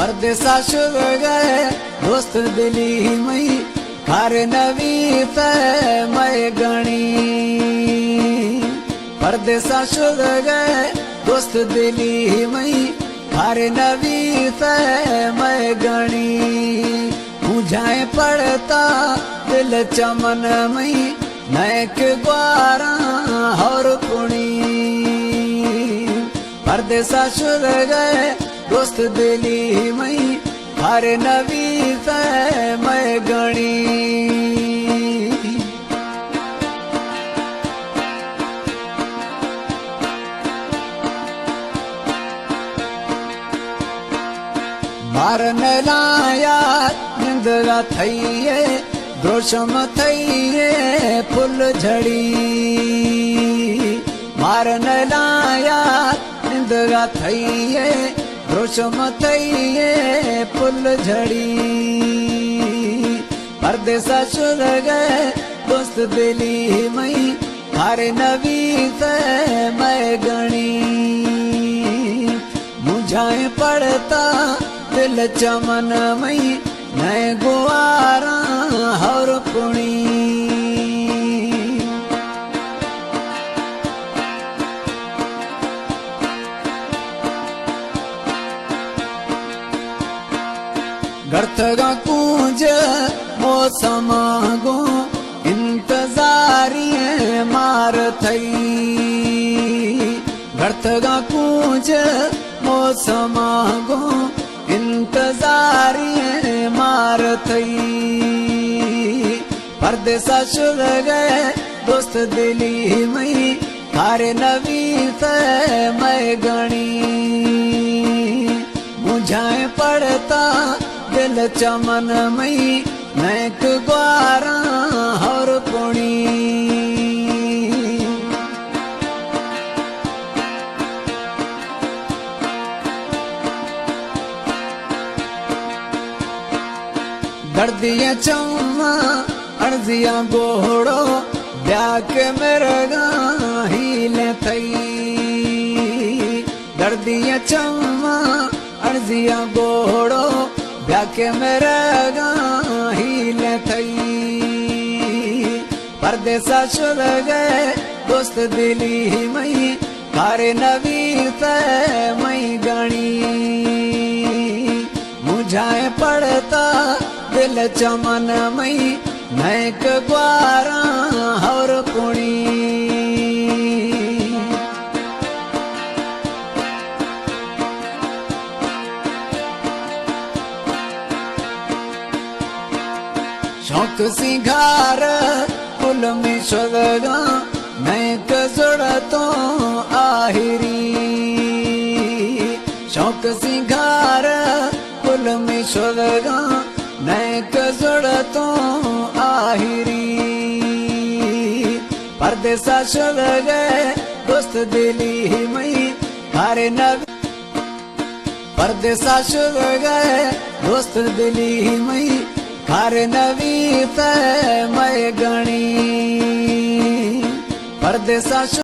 परदेसा शुभ गए दोस्त दिली मई खार नवी मैं गणी। परदेसा शुभ गए दोस्त दिली मई खार नवी मैं गणी। मुझाए पड़ता दिल चमन मई नैक ग्वारा और पुणी। परदेसा शुभ गए दोस्त दिली मई हर नवी मैं गणी। मारन लाया निंदरा थईये द्रोशम थईये फुल झड़ी। मारन लाया निंदरा थईये रोशम थईये फुल झड़ी। परदेसा शुभ गए दोस्त दिली मई हर नवी मैं गणी। मुझाए पड़ता दिल चमन मई नए गुआरा और पुणी। गर्थगा कूंज मौसम गो इंतजारी मार थई। गर्थगा कूंज मौसम गो इंतजारी मार थई। परदेसा शुभ गए दोस्त दिली मई हर नवी मैं गणी। मुझाए पड़ता दिल चमन मई नैक ग्वारा और पुणी। दर्दिया चौमा अर्जिया गोड़ो ब्याक मेरगा हीले थई। दर्दिया चौमा अर्जिया गोड़ो ब्याके मेरगा हीले थई। परदेसा शुभ गए दोस्त दिली मई हर नवी मैं गणी। मुझाए पड़ता दिल चमन मई नैक ग्वारा और पुणी। शौक सिंगार कुल में स्वर्गा नैक जुड़तो आहिरी। शौक सिंगार कुल में स्वर्गा नैक जुड़तो आहिरी। परदेसा शुभ गए दोस्त दिली मई हर नवी। परदेसा शुभ गए दोस्त दिली मई हर नवी मैं गणी। परदेसा